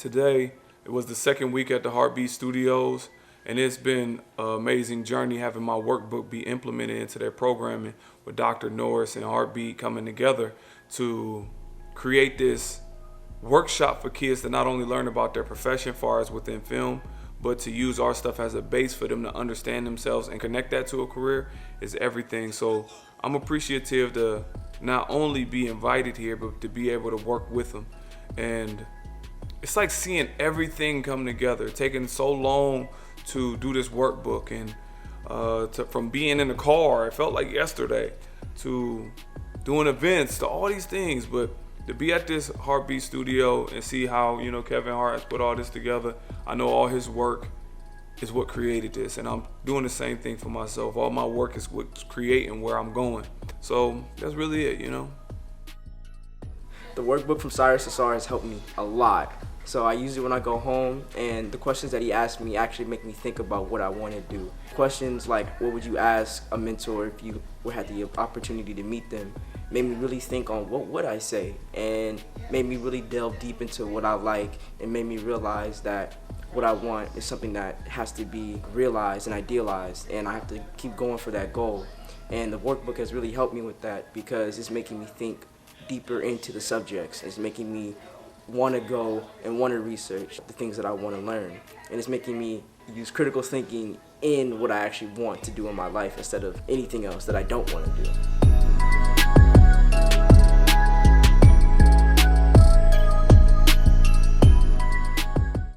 Today, it was the second week at the HartBeat Studios, and it's been an amazing journey having my workbook be implemented into their programming with Dr. Norris and HartBeat coming together to create this workshop for kids to not only learn about their profession far as within film, but to use our stuff as a base for them to understand themselves and connect that to a career is everything. So I'm appreciative to not only be invited here, but to be able to work with them. And it's like seeing everything come together, taking so long to do this workbook, and from being in the car, it felt like yesterday, to doing events, to all these things. But to be at this HartBeat Studio and see how, Kevin Hart has put all this together, I know all his work is what created this, and I'm doing the same thing for myself. All my work is what's creating where I'm going. So that's really it, The workbook from Cyrus Ausar has helped me a lot. So I use it when I go home, and the questions that he asked me actually make me think about what I want to do. Questions like, what would you ask a mentor if you had the opportunity to meet them, made me really think on what would I say, and made me really delve deep into what I like, and made me realize that what I want is something that has to be realized and idealized, and I have to keep going for that goal. And the workbook has really helped me with that, because it's making me think deeper into the subjects. It's making me want to go and want to research the things that I want to learn. And it's making me use critical thinking in what I actually want to do in my life instead of anything else that I don't want to do.